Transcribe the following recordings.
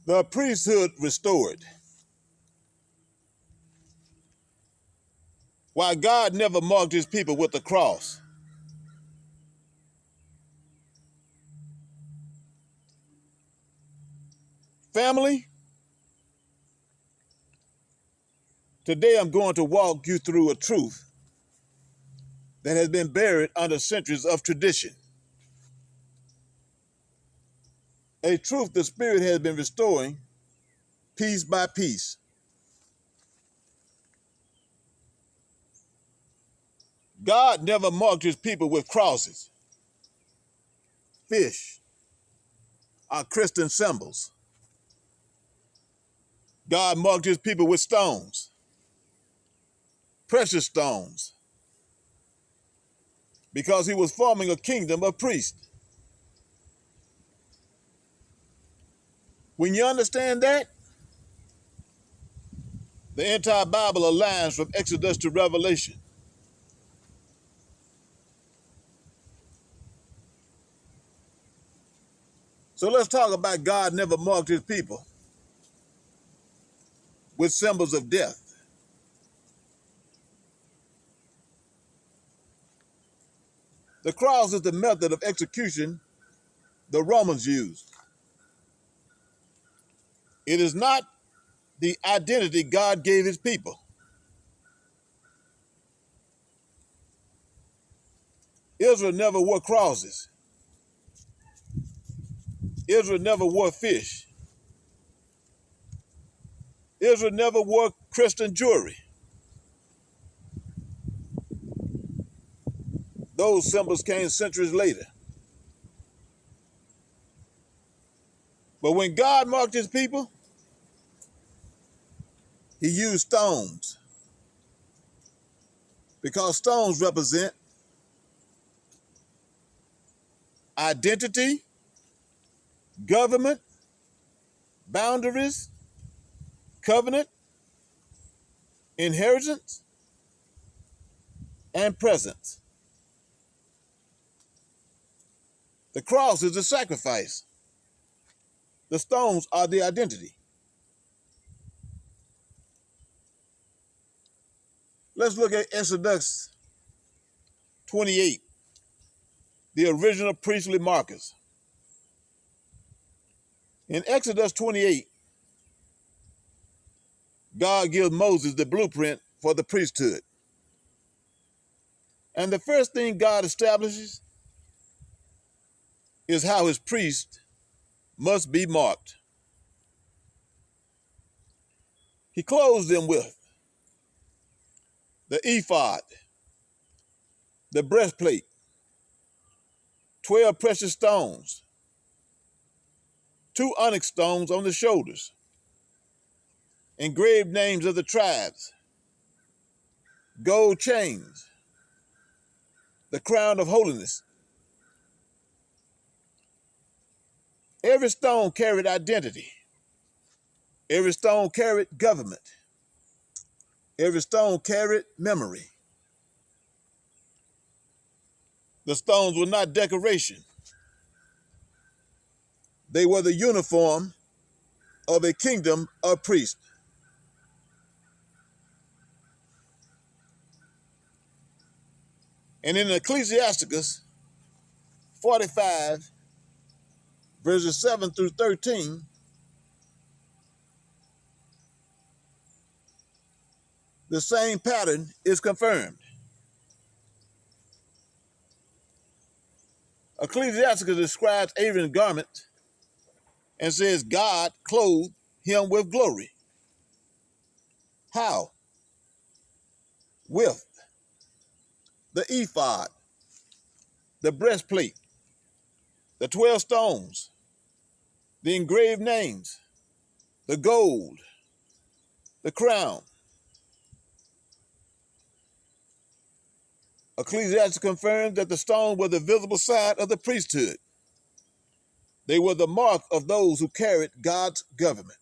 The priesthood restored. While God never marked his people with the cross, family, today I'm going to walk you through a truth that has been buried under centuries of tradition. A truth the Spirit has been restoring piece by piece. God never marked his people with crosses, fish, or Christian symbols. God marked his people with stones, precious stones, because he was forming a kingdom of priests. When you understand that, the entire Bible aligns from Exodus to Revelation. So let's talk about God never marked his people with symbols of death. The cross is the method of execution the Romans used. It is not the identity God gave his people. Israel never wore crosses. Israel never wore fish. Israel never wore Christian jewelry. Those symbols came centuries later. But when God marked his people, he used stones, because stones represent identity, government, boundaries, covenant, inheritance, and presence. The cross is the sacrifice. The stones are the identity. Let's look at Exodus 28, the original priestly markers. In Exodus 28, God gives Moses the blueprint for the priesthood. And the first thing God establishes is how his priests must be marked. He clothes them with the ephod, the breastplate, 12 precious stones, 2 onyx stones on the shoulders, engraved names of the tribes, gold chains, the crown of holiness. Every stone carried identity. Every stone carried government. Every stone carried memory. The stones were not decoration. They were the uniform of a kingdom of priests. And in Ecclesiasticus 45, verses 7 through 13, the same pattern is confirmed. Ecclesiasticus describes Aaron's garment and says God clothed him with glory. How? With the ephod, the breastplate, the 12 stones, the engraved names, the gold, the crown. Ecclesiastes confirms that the stones were the visible side of the priesthood. They were the mark of those who carried God's government.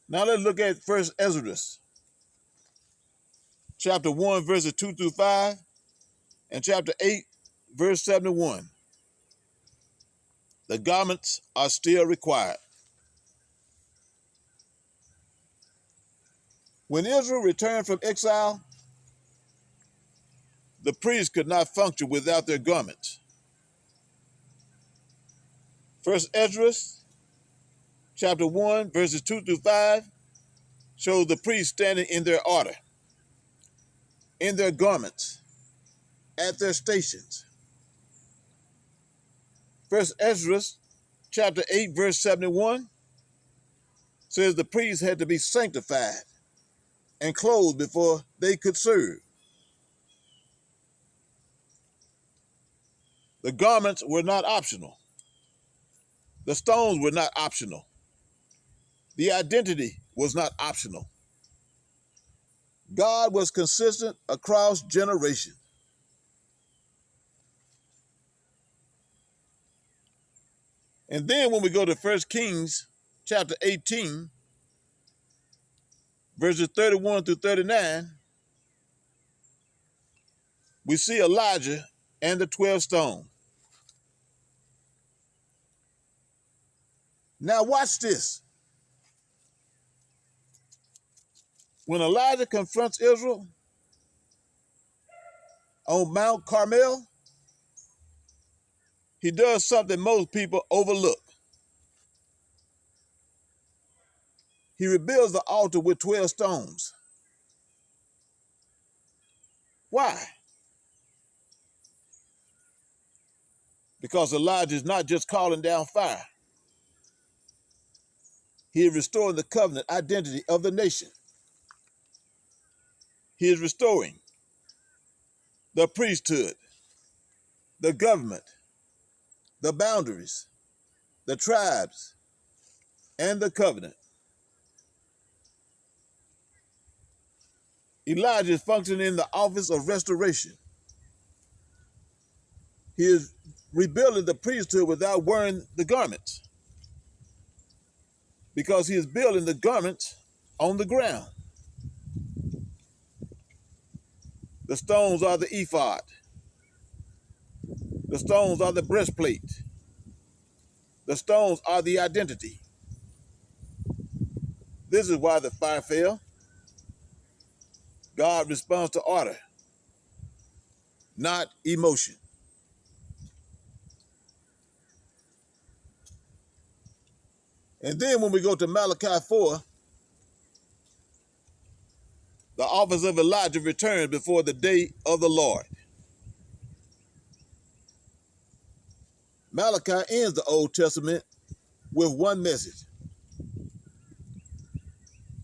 Now let's look at first Esdras, chapter 1, verses 2 through 5, and chapter 8, verse 71. The garments are still required. When Israel returned from exile, the priests could not function without their garments. First Esdras, chapter 1, verses 2 through 5, shows the priests standing in their order, in their garments, at their stations. First Esdras, chapter 8, verse 71, says the priests had to be sanctified and clothed before they could serve. The garments were not optional. The stones were not optional. The identity was not optional. God was consistent across generations. And then when we go to 1 Kings chapter 18, verses 31 through 39, we see Elijah and the 12 stones. Now watch this. When Elijah confronts Israel on Mount Carmel, he does something most people overlook. He rebuilds the altar with 12 stones. Why? Because Elijah is not just calling down fire. He is restoring the covenant identity of the nation. He is restoring the priesthood, the government, the boundaries, the tribes, and the covenant. Elijah is functioning in the office of restoration. He is rebuilding the priesthood without wearing the garments, because he is building the garments on the ground. The stones are the ephod. The stones are the breastplate. The stones are the identity. This is why the fire fell. God responds to order, not emotion. And then when we go to Malachi 4, the office of Elijah returns before the day of the Lord. Malachi ends the Old Testament with one message.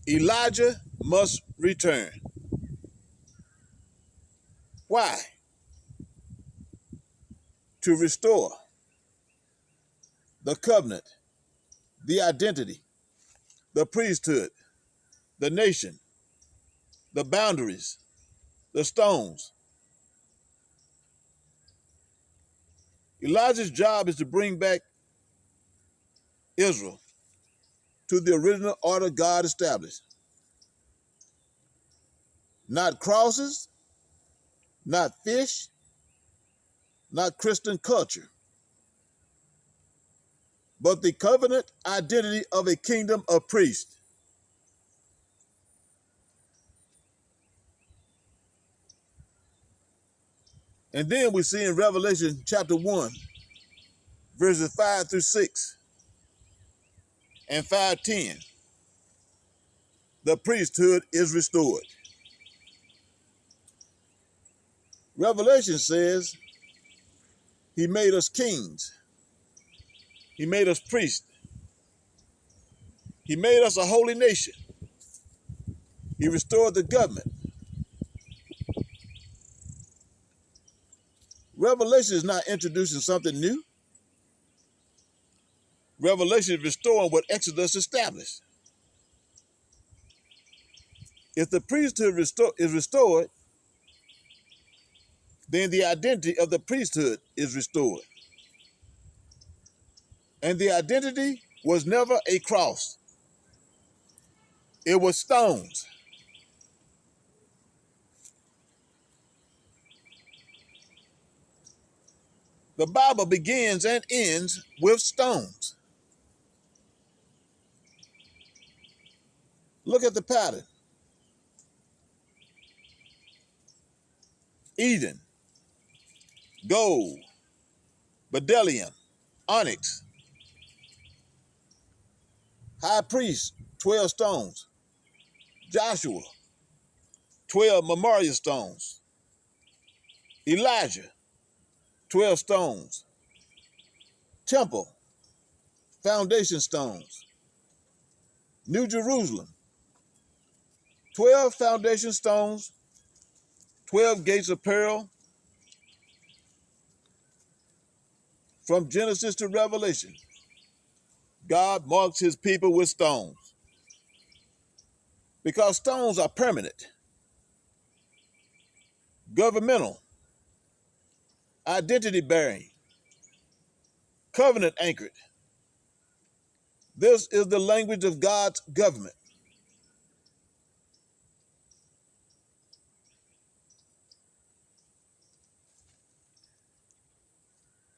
Elijah must return. Why? To restore the covenant, the identity, the priesthood, the nation, the boundaries, the stones. Elijah's job is to bring back Israel to the original order God established. Not crosses, not fish, not Christian culture, but the covenant identity of a kingdom of priests. And then we see in Revelation chapter 1, verses 5 through 6 and 5:10, the priesthood is restored. Revelation says he made us kings. He made us priests. He made us a holy nation. He restored the government. Revelation is not introducing something new. Revelation is restoring what Exodus established. If the priesthood is restored, then the identity of the priesthood is restored. And the identity was never a cross. It was stones. The Bible begins and ends with stones. Look at the pattern. Eden, gold, bdellium, onyx. High priest, 12 stones. Joshua, 12 memorial stones. Elijah, 12 stones. Temple, foundation stones. New Jerusalem, 12 foundation stones, 12 gates of pearl. From Genesis to Revelation, God marks his people with stones because stones are permanent, governmental, identity bearing, covenant anchored. This is the language of God's government.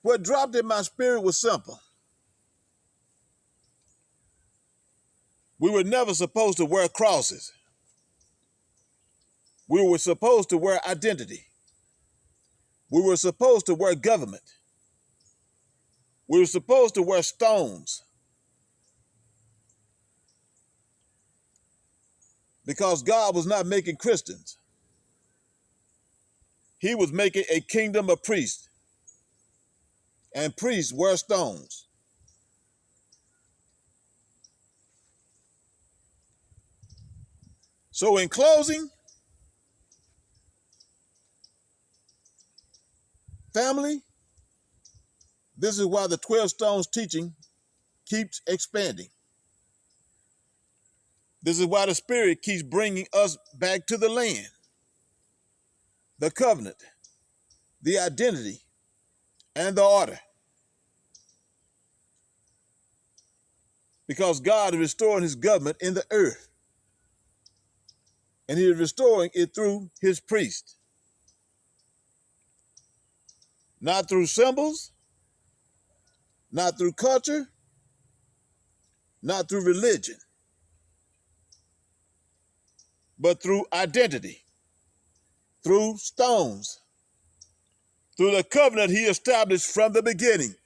What dropped in my spirit was simple. We were never supposed to wear crosses. We were supposed to wear identity. We were supposed to wear government. We were supposed to wear stones because God was not making Christians. He was making a kingdom of priests, and priests wear stones. So in closing, family, this is why the 12 stones teaching keeps expanding. This is why the Spirit keeps bringing us back to the land, the covenant, the identity, and the order. Because God is restoring his government in the earth, and he is restoring it through his priests. Not through symbols, not through culture, not through religion, but through identity, through stones, through the covenant he established from the beginning.